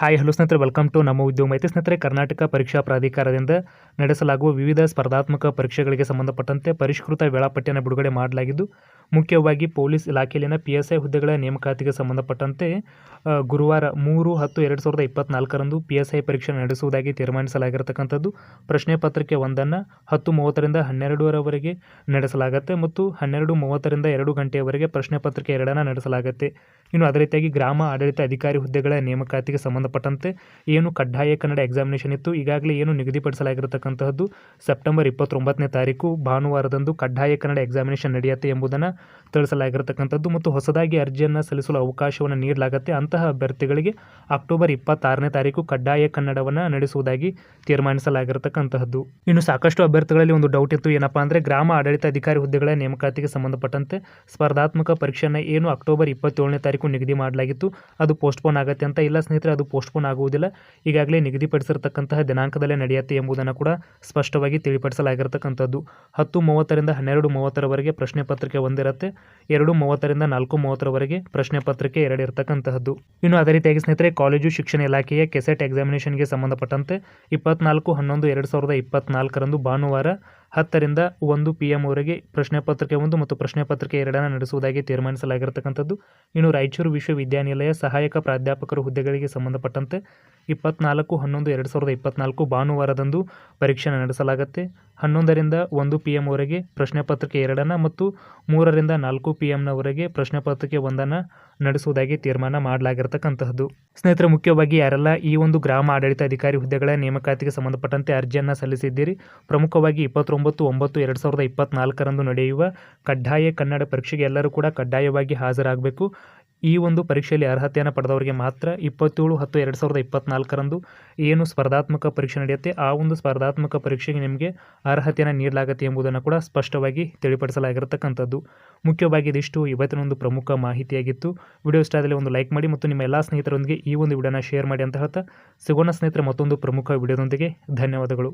Hi hello ಸ್ನೇಹಿತರೆ, welcome to ನಮ್ಮ ಉದ್ಯೋಗ ಮಾಹಿತಿ. ಸ್ನೇಹಿತರೆ, ಕರ್ನಾಟಕ ಪರೀಕ್ಷಾ ಪ್ರಾಧಿಕಾರದಿಂದ ನಡೆಸಲಾಗುವ ವಿವಿಧ ಸ್ಪರ್ಧಾತ್ಮಕ ಪರೀಕ್ಷೆಗಳಿಗೆ ಸಂಬಂಧಪಟ್ಟಂತೆ ಪರಿಷ್ಕೃತ ವೇಳಾಪಟ್ಟಿಯನ್ನು ಬಿಡುಗಡೆ ಮಾಡಲಾಗಿದ್ದು, ಮುಖ್ಯವಾಗಿ ಪೊಲೀಸ್ ಇಲಾಖೆಯಲ್ಲಿನ PSI ಹುದ್ದೆಗಳ ನೇಮಕಾತಿಗೆ ಸಂಬಂಧಪಟ್ಟಂತೆ ಗುರುವಾರ 3/10/2024 PSI ಪರೀಕ್ಷೆ ನಡೆಸುವುದಾಗಿ ತೀರ್ಮಾನಿಸಲಾಗಿರತಕ್ಕಂಥದ್ದು. ಪ್ರಶ್ನೆ ಪತ್ರಿಕೆ 1ಅನ್ನು 10:30ರಿಂದ 12:00ವರೆಗೆ ನಡೆಸಲಾಗುತ್ತೆ ಮತ್ತು 12:30ರಿಂದ 2 ಗಂಟೆಯವರೆಗೆ ಪ್ರಶ್ನೆ ಪತ್ರಿಕೆ 2ಅನ್ನು ನಡೆಸಲಾಗುತ್ತೆ. ಇನ್ನು ಅದೇ ರೀತಿಯಾಗಿ ಗ್ರಾಮ ಆಡಳಿತ ಅಧಿಕಾರಿ ಹುದ್ದೆಗಳ ನೇಮಕಾತಿಗೆ ಸಂಬಂಧಪಟ್ಟಂತೆ ಏನು ಕಡ್ಡಾಯ ಕನ್ನಡ ಎಕ್ಸಾಮಿನೇಷನ್ ಇತ್ತು, ಈಗಾಗಲೇ ಏನು ನಿಗದಿಪಡಿಸಲಾಗಿರತಕ್ಕಂತಹದ್ದು ಸೆಪ್ಟೆಂಬರ್ 29ನೇ ತಾರೀಕು ಭಾನುವಾರದಂದು ಕಡ್ಡಾಯ ಕನ್ನಡ ಎಕ್ಸಾಮಿನೇಷನ್ ನಡೆಯುತ್ತೆ ಎಂಬುದನ್ನು ತಿಳಿಸಲಾಗಿರತಕ್ಕಂಥದ್ದು ಮತ್ತು ಹೊಸದಾಗಿ ಅರ್ಜಿಯನ್ನು ಸಲ್ಲಿಸಲು ಅವಕಾಶವನ್ನು ನೀಡಲಾಗುತ್ತೆ. ಅಂತಹ ಅಭ್ಯರ್ಥಿಗಳಿಗೆ ಅಕ್ಟೋಬರ್ 26ನೇ ತಾರೀಕು ಕಡ್ಡಾಯ ಕನ್ನಡವನ್ನು ನಡೆಸುವುದಾಗಿ ತೀರ್ಮಾನಿಸಲಾಗಿರತಕ್ಕಂತಹದ್ದು. ಇನ್ನು ಸಾಕಷ್ಟು ಅಭ್ಯರ್ಥಿಗಳಲ್ಲಿ ಒಂದು ಡೌಟ್ ಇತ್ತು, ಏನಪ್ಪಾ ಅಂದರೆ ಗ್ರಾಮ ಆಡಳಿತ ಅಧಿಕಾರಿ ಹುದ್ದೆಗಳ ನೇಮಕಾತಿಗೆ ಸಂಬಂಧಪಟ್ಟಂತೆ ಸ್ಪರ್ಧಾತ್ಮಕ ಪರೀಕ್ಷೆಯನ್ನು ಏನು ಅಕ್ಟೋಬರ್ 27ನೇ ತಾರೀಕು ನಿಗದಿ ಮಾಡಲಾಗಿತ್ತು, ಅದು ಪೋಸ್ಟ್ಪೋನ್ ಆಗುತ್ತೆ ಅಂತ. ಇಲ್ಲ ಸ್ನೇಹಿತರೆ, ಅದು ಪೋಸ್ಟ್ಪೋನ್ ಆಗುವುದಿಲ್ಲ, ಈಗಾಗಲೇ ನಿಗದಿಪಡಿಸಿರತಕ್ಕಂತಹ ದಿನಾಂಕದಲ್ಲೇ ನಡೆಯುತ್ತೆ ಎಂಬುದನ್ನು ಕೂಡ ಸ್ಪಷ್ಟವಾಗಿ ತಿಳಿಪಡಿಸಲಾಗಿರತಕ್ಕಂಥದ್ದು. 10:30ರಿಂದ 12:30ರವರೆಗೆ ಪ್ರಶ್ನೆ ಪತ್ರಿಕೆ 1 ಇರುತ್ತೆ, 2:30ರಿಂದ 4:30ರವರೆಗೆ ಪ್ರಶ್ನೆ ಪತ್ರಿಕೆ 2 ಇರತಕ್ಕಂತಹದ್ದು. ಇನ್ನು ಅದೇ ರೀತಿಯಾಗಿ ಸ್ನೇಹಿತರೆ, ಕಾಲೇಜು ಶಿಕ್ಷಣ ಇಲಾಖೆಯ ಕೆಸೆಟ್ ಎಕ್ಸಾಮಿನೇಷನ್ಗೆ ಸಂಬಂಧಪಟ್ಟಂತೆ 24/11/2024 ಭಾನುವಾರ 10ರಿಂದ 1 PM ವರೆಗೆ ಪ್ರಶ್ನೆ ಪತ್ರಿಕೆ 1 ಮತ್ತು ಪ್ರಶ್ನೆ ಪತ್ರಿಕೆ 2ಅನ್ನು ನಡೆಸುವುದಾಗಿ ತೀರ್ಮಾನಿಸಲಾಗಿರತಕ್ಕಂಥದ್ದು. ಇನ್ನು ರಾಯಚೂರು ವಿಶ್ವವಿದ್ಯಾನಿಲಯ ಸಹಾಯಕ ಪ್ರಾಧ್ಯಾಪಕರ ಹುದ್ದೆಗಳಿಗೆ ಸಂಬಂಧಪಟ್ಟಂತೆ 24/11/2024 ಭಾನುವಾರದಂದು ಪರೀಕ್ಷೆ ನಡೆಸಲಾಗುತ್ತೆ. 11ರಿಂದ 1 PM ವರೆಗೆ ಪ್ರಶ್ನೆ ಪತ್ರಿಕೆ 2ಅನ್ನು ಮತ್ತು 3ರಿಂದ 4 PMವರೆಗೆ ಪ್ರಶ್ನೆ ಪತ್ರಿಕೆ 1ಅನ್ನು ನಡೆಸುವುದಾಗಿ ತೀರ್ಮಾನ ಮಾಡಲಾಗಿರತಕ್ಕಂತಹದ್ದು. ಸ್ನೇಹಿತರೆ, ಮುಖ್ಯವಾಗಿ ಯಾರೆಲ್ಲ ಈ ಒಂದು ಗ್ರಾಮ ಆಡಳಿತ ಅಧಿಕಾರಿ ಹುದ್ದೆಗಳ ನೇಮಕಾತಿಗೆ ಸಂಬಂಧಪಟ್ಟಂತೆ ಅರ್ಜಿಯನ್ನು ಸಲ್ಲಿಸಿದ್ದೀರಿ, ಪ್ರಮುಖವಾಗಿ 29/9/2024 ನಡೆಯುವ ಕಡ್ಡಾಯ ಕನ್ನಡ ಪರೀಕ್ಷೆಗೆ ಎಲ್ಲರೂ ಕೂಡ ಕಡ್ಡಾಯವಾಗಿ ಹಾಜರಾಗಬೇಕು. ಈ ಒಂದು ಪರೀಕ್ಷೆಯಲ್ಲಿ ಅರ್ಹತೆಯನ್ನು ಪಡೆದವರಿಗೆ ಮಾತ್ರ 27/10/2024 ಏನು ಸ್ಪರ್ಧಾತ್ಮಕ ಪರೀಕ್ಷೆ ನಡೆಯುತ್ತೆ, ಆ ಒಂದು ಸ್ಪರ್ಧಾತ್ಮಕ ಪರೀಕ್ಷೆಗೆ ನಿಮಗೆ ಅರ್ಹತೆಯನ್ನು ನೀಡಲಾಗುತ್ತೆ ಎಂಬುದನ್ನು ಕೂಡ ಸ್ಪಷ್ಟವಾಗಿ ತಿಳಿಪಡಿಸಲಾಗಿರತಕ್ಕಂಥದ್ದು. ಮುಖ್ಯವಾಗಿ ಇದಿಷ್ಟು ಇವತ್ತಿನ ಒಂದು ಪ್ರಮುಖ ಮಾಹಿತಿಯಾಗಿತ್ತು. ವಿಡಿಯೋ ಇಷ್ಟ ಆದಲ್ಲಿ ಒಂದು ಲೈಕ್ ಮಾಡಿ ಮತ್ತು ನಿಮ್ಮ ಎಲ್ಲ ಸ್ನೇಹಿತರೊಂದಿಗೆ ಈ ಒಂದು ವಿಡಿಯೋನ ಶೇರ್ ಮಾಡಿ ಅಂತ ಹೇಳ್ತಾ ಸಿಗೋಣ ಸ್ನೇಹಿತರೆ ಮತ್ತೊಂದು ಪ್ರಮುಖ ವಿಡಿಯೋದೊಂದಿಗೆ. ಧನ್ಯವಾದಗಳು.